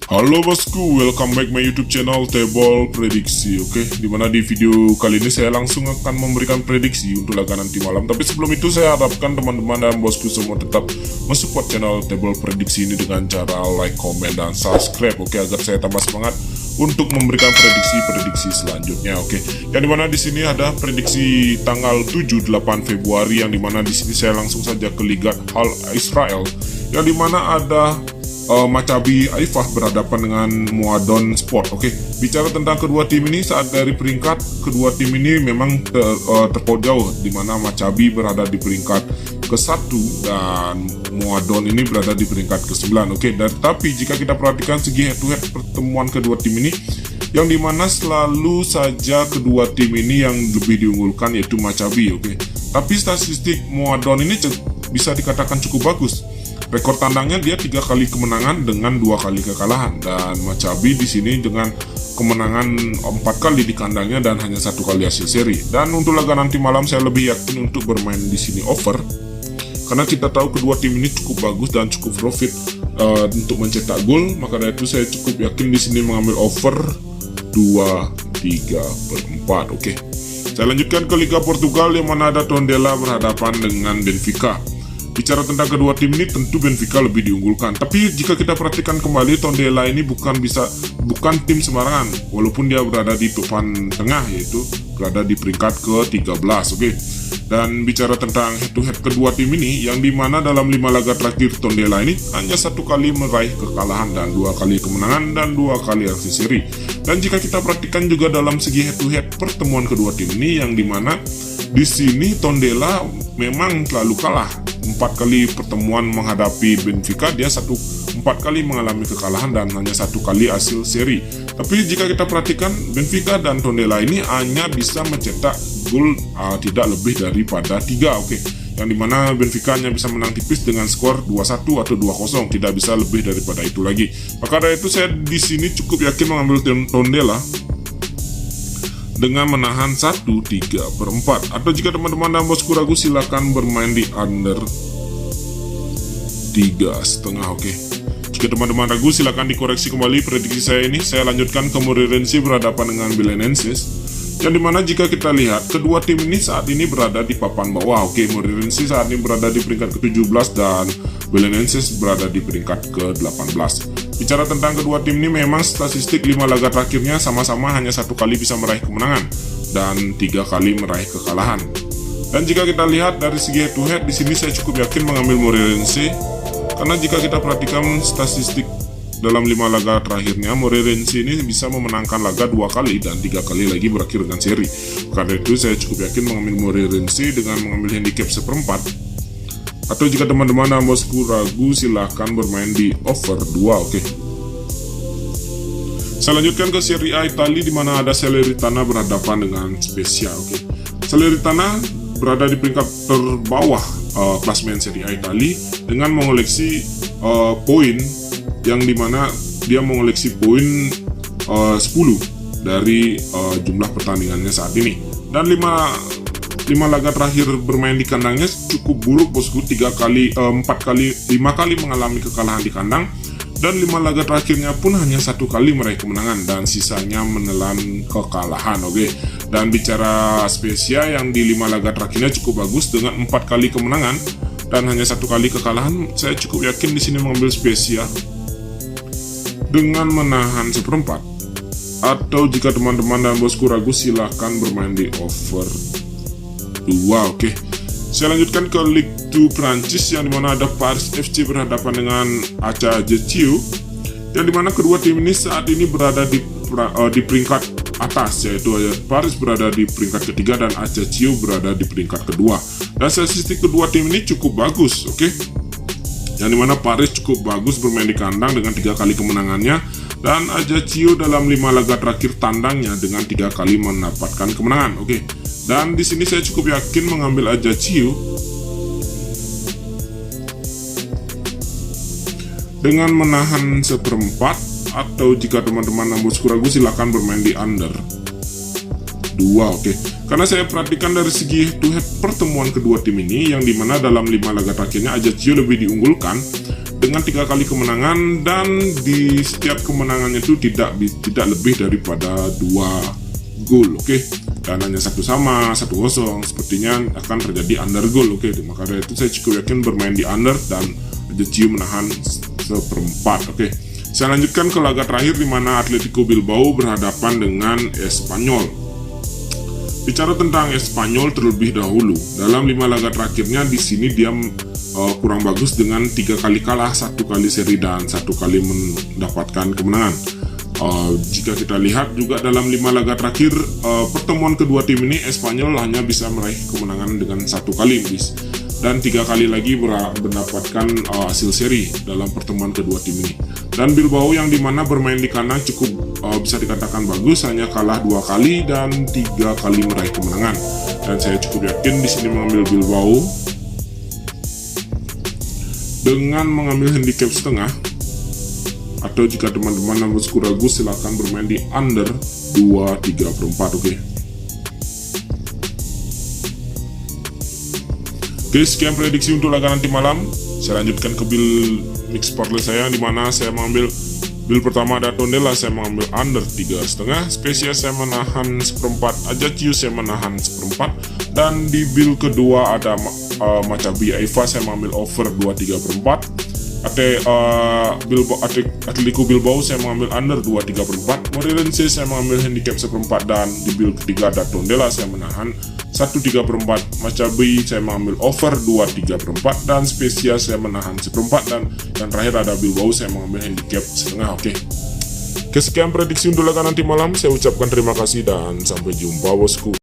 Halo bosku, welcome back my YouTube channel Table Prediksi. Oke, dimana di video kali ini saya langsung akan memberikan prediksi untuk laga nanti malam. Tapi sebelum itu saya harapkan teman-teman dan bosku semua tetap mensupport channel Table Prediksi ini dengan cara like, comment, dan subscribe. Oke, agar saya tambah semangat untuk memberikan prediksi-prediksi selanjutnya. Oke, yang dimana di sini ada prediksi tanggal 7-8 Februari, yang dimana di sini saya langsung saja ke Liga Al Israel, yang dimana ada Maccabi Haifa berhadapan dengan Mwadon Sport. Oke, bicara tentang kedua tim ini, saat dari peringkat kedua tim ini memang terpaut jauh, di mana Maccabi berada di peringkat ke-1 dan Mwadon ini berada di peringkat ke-9. Oke, tapi jika kita perhatikan segi head to head pertemuan kedua tim ini, yang dimana selalu saja kedua tim ini yang lebih diunggulkan yaitu Maccabi. Oke, tapi statistik Mwadon ini bisa dikatakan cukup bagus. Rekor tandangnya dia 3 kali kemenangan dengan 2 kali kekalahan, dan Maccabi di sini dengan kemenangan 4 kali di kandangnya dan hanya 1 kali hasil seri. Dan untuk laga nanti malam saya lebih yakin untuk bermain di sini over, karena kita tahu kedua tim ini cukup bagus dan cukup profit untuk mencetak gol. Maka dari itu saya cukup yakin di sini mengambil over 2-3/4. Oke. Saya lanjutkan ke Liga Portugal, yang mana ada Tondela berhadapan dengan Benfica. Bicara tentang kedua tim ini, tentu Benfica lebih diunggulkan. Tapi jika kita perhatikan kembali, Tondela ini bukan tim sembarangan, walaupun dia berada di papan tengah, yaitu berada di peringkat ke-13. Oke. Dan bicara tentang head to head kedua tim ini, yang dimana dalam 5 laga terakhir Tondela ini hanya 1 kali meraih kekalahan dan 2 kali kemenangan dan 2 kali hasil seri. Dan jika kita perhatikan juga dalam segi head to head pertemuan kedua tim ini, yang dimana di sini Tondela memang selalu kalah. 4 kali pertemuan menghadapi Benfica, dia 4 kali mengalami kekalahan dan hanya 1 kali hasil seri. Tapi jika kita perhatikan, Benfica dan Tondela ini hanya bisa mencetak gol tidak lebih daripada 3. Oke, yang dimana Benfica hanya bisa menang tipis dengan skor 2-1 atau 2-0, tidak bisa lebih daripada itu lagi. Maka dari itu saya di sini cukup yakin mengambil Tondela dengan menahan 1-3/4. Atau jika teman-teman dan bosku ragu, silakan bermain di under 3,5. Oke. Jika teman-teman ragu, silakan dikoreksi kembali prediksi saya ini. Saya lanjutkan ke Moreirense berhadapan dengan Belenenses, yang dimana jika kita lihat kedua tim ini saat ini berada di papan bawah. Oke, Moreirense saat ini berada di peringkat ke-17 dan Belenenses berada di peringkat ke-18. Bicara tentang kedua tim ini, memang statistik 5 laga terakhirnya sama-sama hanya 1 kali bisa meraih kemenangan dan 3 kali meraih kekalahan. Dan jika kita lihat dari segi head to head, di sini saya cukup yakin mengambil Moreirense, karena jika kita perhatikan statistik dalam 5 laga terakhirnya, Moreirense ini bisa memenangkan laga 2 kali dan 3 kali lagi berakhir dengan seri. Karena itu saya cukup yakin mengambil Moreirense dengan mengambil handicap 1/4. Atau jika teman-teman dan bosku ragu, silahkan bermain di over 2. Oke. Saya lanjutkan ke Serie A Italia, di mana ada Salernitana berhadapan dengan Spezia. Oke. Salernitana berada di peringkat terbawah klasemen Serie A Italia dengan mengoleksi poin, yang dimana dia mengoleksi poin 10 dari jumlah pertandingannya saat ini. Dan 5 laga terakhir bermain di kandangnya cukup buruk bosku. 5 kali mengalami kekalahan di kandang, dan 5 laga terakhirnya pun hanya 1 kali meraih kemenangan dan sisanya menelan kekalahan. Oke. Dan bicara Spezia, yang di 5 laga terakhirnya cukup bagus dengan 4 kali kemenangan dan hanya 1 kali kekalahan, saya cukup yakin di sini mengambil Spezia dengan menahan 1/4. Atau jika teman-teman dan bosku ragu, silahkan bermain di over 2. Oke. Saya lanjutkan ke Ligue 2 Prancis, yang dimana ada Paris FC berhadapan dengan Ajaccio, yang dimana kedua tim ini saat ini berada di peringkat atas, yaitu Paris berada di peringkat ketiga dan Ajaccio berada di peringkat kedua. Dan statistik kedua tim ini cukup bagus. Oke. Yang dimana Paris cukup bagus bermain di kandang dengan 3 kali kemenangannya, dan Ajaccio dalam 5 laga terakhir tandangnya dengan 3 kali mendapatkan kemenangan. Oke. Dan di sini saya cukup yakin mengambil Ajaccio dengan menahan 1/4. Atau jika teman-teman dan bosku ragu, silahkan bermain di under 2. Oke. Karena saya perhatikan dari segi head to head pertemuan kedua tim ini, yang dimana dalam 5 laga terakhirnya Ajaccio lebih diunggulkan dengan 3 kali kemenangan, dan di setiap kemenangannya itu tidak lebih daripada 2 gol. Oke, dan hanya 1 sama 1 kosong, sepertinya akan terjadi under goal. Oke, maka dari itu saya cukup yakin bermain di under dan Ajaccio menahan seperempat. Oke, saya lanjutkan ke laga terakhir di mana Atletico Bilbao berhadapan dengan Espanyol. Bicara tentang Espanyol terlebih dahulu, dalam 5 laga terakhirnya di sini dia kurang bagus dengan 3 kali kalah, 1 kali seri, dan 1 kali mendapatkan kemenangan. Jika kita lihat juga dalam 5 laga terakhir pertemuan kedua tim ini, Espanyol hanya bisa meraih kemenangan dengan 1 kali dan 3 kali lagi mendapatkan hasil seri dalam pertemuan kedua tim ini. Dan Bilbao yang dimana bermain di kandang cukup bisa dikatakan bagus, hanya kalah 2 kali dan 3 kali meraih kemenangan. Dan saya cukup yakin di sini mengambil Bilbao dengan mengambil handicap setengah, atau jika teman-teman yang ragu silahkan bermain di under 2/3/4. Oke, sekian prediksi untuk laga nanti malam. Saya lanjutkan ke build mix parlay saya, di mana saya mengambil build pertama ada Tondela, saya mengambil under 3,5, Spesies saya menahan 1/4, Ajaccio saya menahan 1/4, dan di build kedua ada Maccabi Haifa saya mengambil over 2/3/4, Atletico Bilbao saya mengambil under 2/3/4, Moreirense saya mengambil handicap 1/4, dan di build ketiga ada Tondela saya menahan 1/3/4, Maccabi saya mengambil over 2/3/4, dan Spesies saya menahan 1/4, dan yang terakhir ada Bilbao saya mengambil handicap setengah. Oke, sekian prediksi untuk laga nanti malam. Saya ucapkan terima kasih dan sampai jumpa bosku.